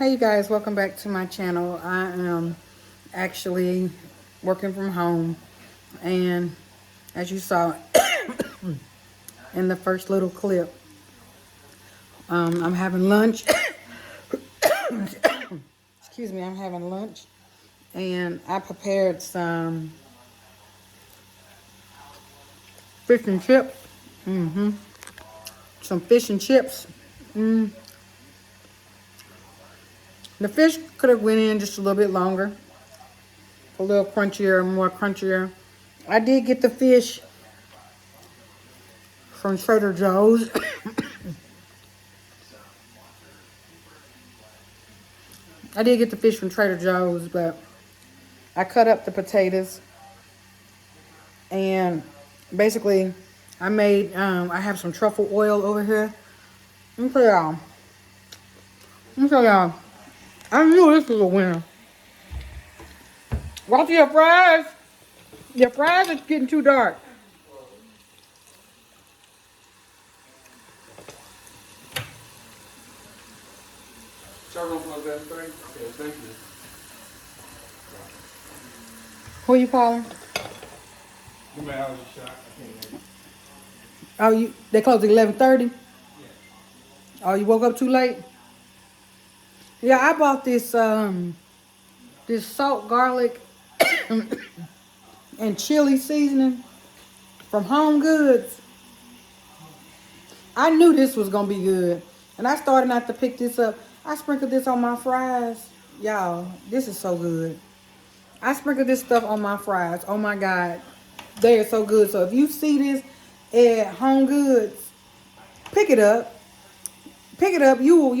Hey you guys, welcome back to my channel. I am actually working from home, and as you saw in the first little clip, I'm having lunch. Excuse me, I'm having lunch, and I prepared some fish and chips. Some fish and chips. The fish could have went in just a little bit longer, a little crunchier, more crunchier. I did get the fish from Trader Joe's. I did get the fish from Trader Joe's, but I cut up the potatoes, and basically I made, I have some truffle oil over here. Let me show y'all. Let me show y'all. I knew this was a winner. Watch your fries. Your fries are getting too dark. Who you calling? Oh, they closed at 11:30? Oh, you woke up too late? Yeah, I bought this this salt, garlic, and chili seasoning from Home Goods. I knew this was gonna be good, and I started not to pick this up. I sprinkled this on my fries. Y'all, this is so good. I sprinkled this stuff on my fries. Oh my God, they are so good. So if you see this at Home Goods, pick it up. Pick it up. You'll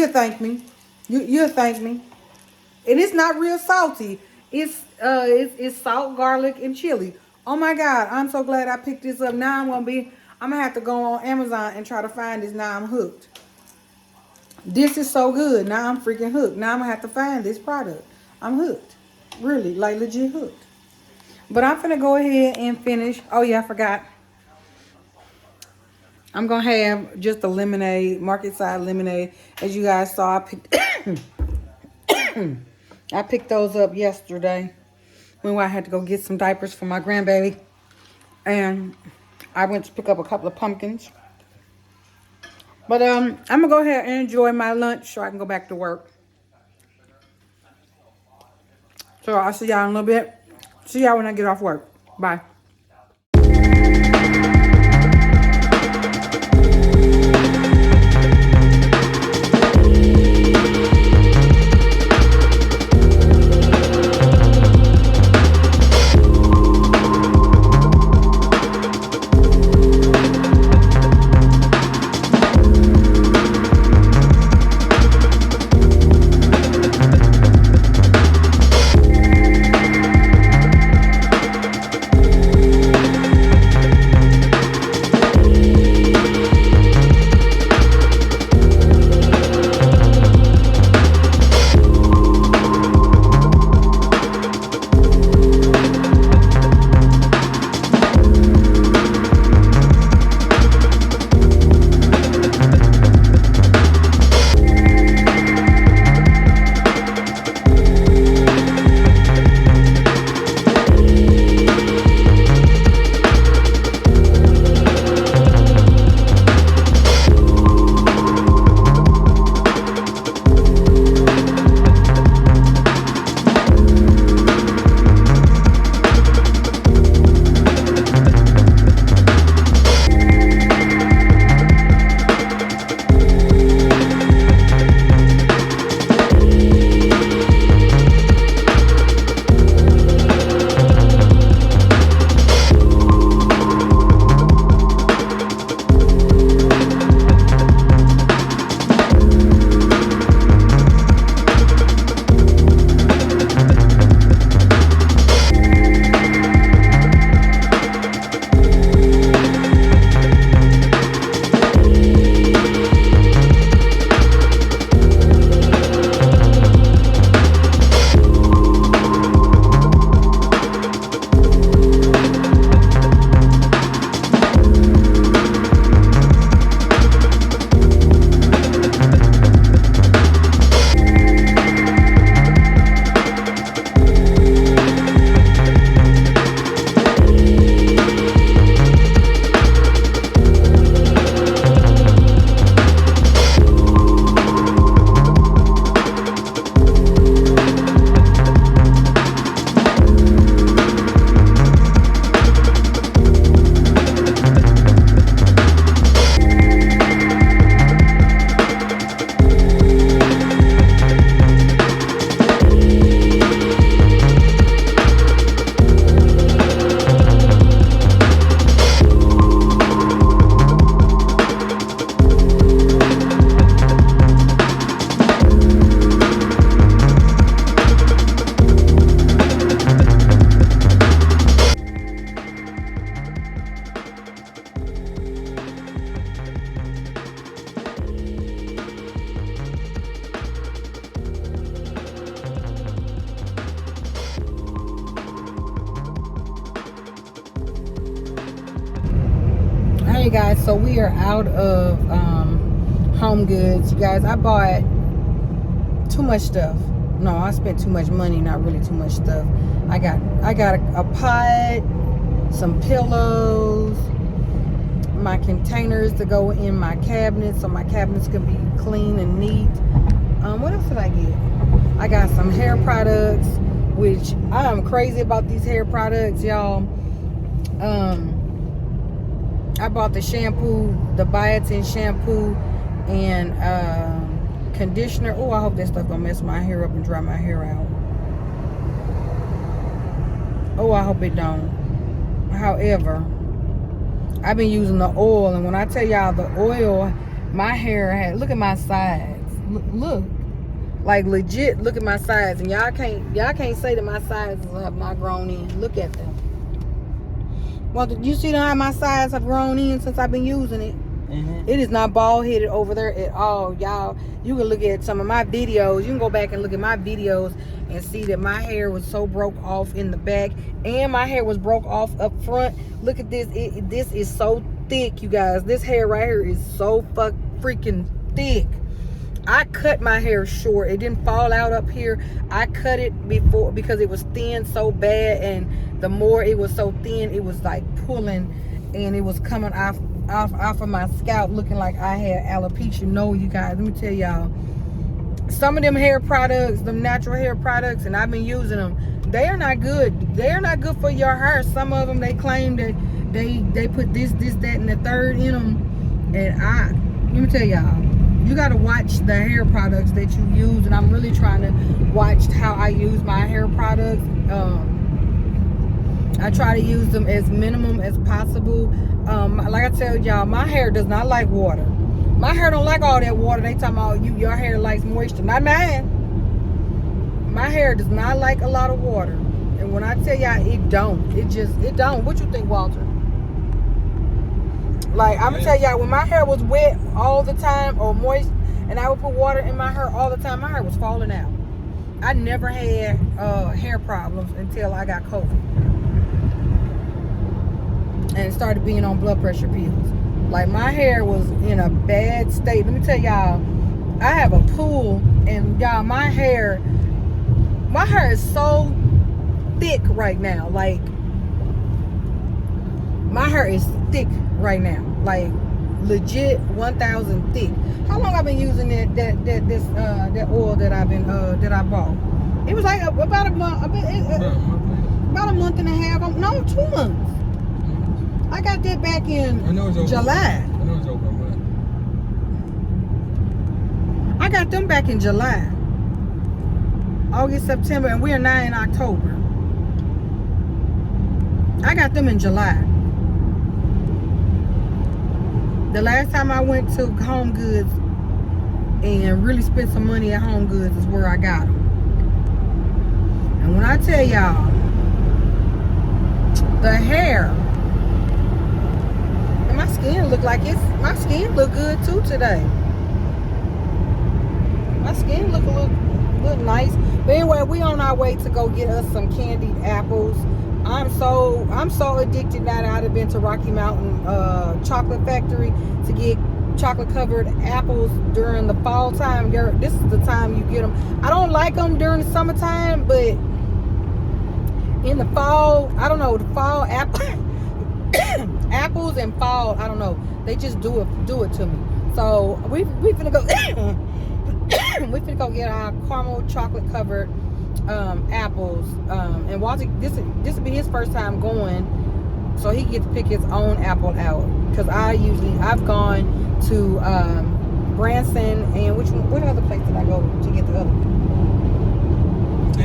thank me. You'll thank me. And it's not real salty. It's salt, garlic, and chili. Oh my God, I'm so glad I picked this up. Now I'm gonna have to go on Amazon and try to find this. Now I'm hooked. This is so good. Now I'm freaking hooked. Now I'm gonna have to find this product. I'm hooked. Really, like legit hooked. But I'm gonna go ahead and finish. Oh yeah, I forgot. I'm gonna have just a lemonade, market side lemonade. As you guys saw, I picked those up yesterday when I had to go get some diapers for my grandbaby. And I went to pick up a couple of pumpkins. But I'm gonna go ahead and enjoy my lunch so I can go back to work. So I'll see y'all in a little bit. See y'all when I get off work. Bye. guys, so we are out of Home Goods. You guys, I bought too much stuff. No, I spent too much money, not really too much stuff. I got a pot, some pillows, my containers to go in my cabinets so my cabinets can be clean and neat. What else did I get? I got some hair products, which I am crazy about these hair products, y'all. I bought the shampoo, the biotin shampoo, and conditioner. Oh, I hope that stuff don't mess my hair up and dry my hair out. Oh, I hope it don't. However, I've been using the oil, and when I tell y'all the oil, my hair had, look at my sides. Look. Like legit, look at my sides. And y'all can't say that my sides have not grown in. Look at them. Well, you see how my sides have grown in since I've been using it? Mm-hmm. It is not bald headed over there at all, y'all. You can look at some of my videos. You can go back and look at my videos and see that my hair was so broke off in the back, and my hair was broke off up front. Look at this. This is so thick, you guys. This hair right here is so freaking thick. I cut my hair short. It didn't fall out up here. I cut it before because it was thin so bad, and the more it was so thin, it was like pulling, and it was coming off of my scalp looking like I had alopecia. No, you guys, let me tell y'all, some of them hair products, them natural hair products, and I've been using them, they are not good. They are not good for your hair. Some of them, they claim that they put this, that, and the third in them, and let me tell y'all, you got to watch the hair products that you use, and I'm really trying to watch how I use my hair products. I try to use them as minimum as possible. Like I tell y'all, my hair does not like water. My hair don't like all that water. They talking about your hair likes moisture. Not mine. My hair does not like a lot of water. And when I tell y'all, it don't. It don't. What you think, Walter? Like, I'm gonna tell y'all, when my hair was wet all the time or moist, and I would put water in my hair all the time, my hair was falling out. I never had hair problems until I got COVID and started being on blood pressure pills. Like, my hair was in a bad state. Let me tell y'all, I have a pool, and y'all, my hair is so thick right now. Like, my hair is thick right now, like legit 1,000 thick. How long I've been using that oil that I bought? It was like about a month, about a month and a half. No, 2 months. I got that back in July. I know it's over, but I got them back in July, August, September, and we are now in October. I got them in July. The last time I went to Home Goods and really spent some money at Home Goods is where I got them. And when I tell y'all, the hair, and my skin look good too today. My skin look nice. But anyway, we on our way to go get us some candied apples. I'm so addicted now that I've been to Rocky Mountain Chocolate Factory to get chocolate covered apples during the fall time. This is the time you get them. I don't like them during the summertime, but in the fall, I don't know, the fall apples and fall, I don't know, they just do it to me. So we finna go we finna go get our caramel chocolate covered apples, and Walter, this will be his first time going, so he gets to pick his own apple out, because I've gone to Branson, and what other place did I go to get the other one?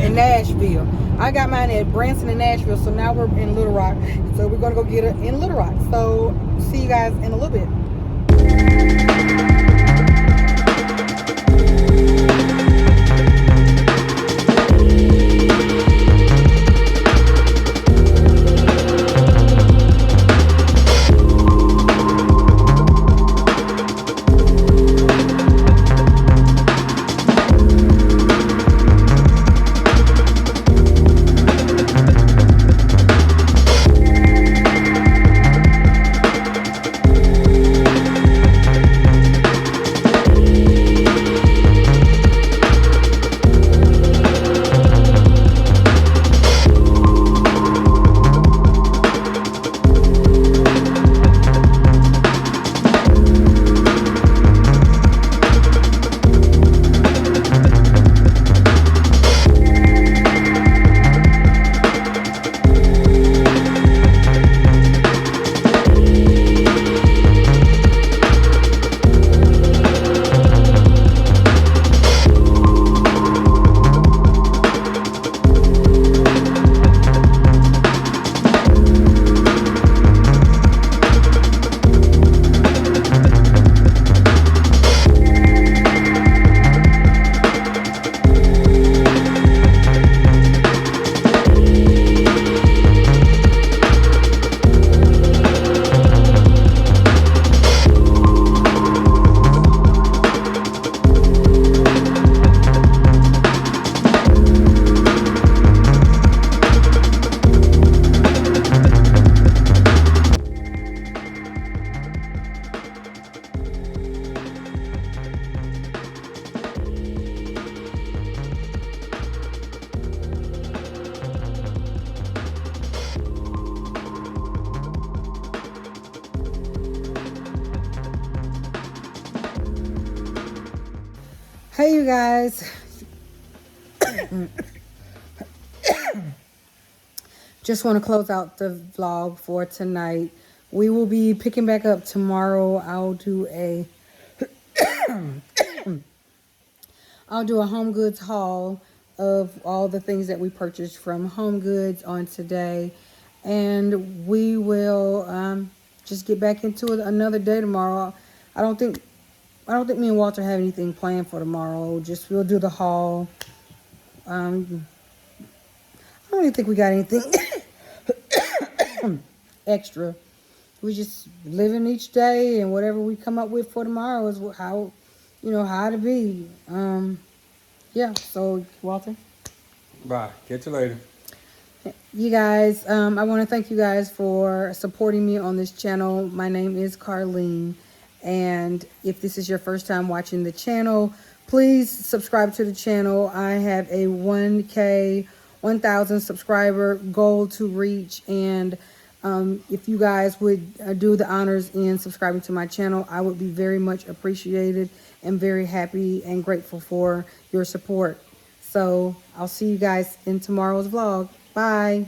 In Nashville. I got mine at Branson and Nashville, so now we're in Little Rock, so we're gonna go get it in Little Rock. So see you guys in a little bit. Hey, you guys. Just want to close out the vlog for tonight. We will be picking back up tomorrow. I'll do a Home Goods haul of all the things that we purchased from Home Goods on today. And we will just get back into it another day tomorrow. I don't think me and Walter have anything planned for tomorrow. Just we'll do the haul. I don't even think we got anything extra. We just living each day, and whatever we come up with for tomorrow is how, how to be. Yeah. So Walter. Bye. Catch you later. You guys, I want to thank you guys for supporting me on this channel. My name is Carlene, and if this is your first time watching the channel, please subscribe to the channel. I have a 1,000 subscriber goal to reach, and if you guys would do the honors in subscribing to my channel, I would be very much appreciated and very happy and grateful for your support. So I'll see you guys in tomorrow's vlog. Bye.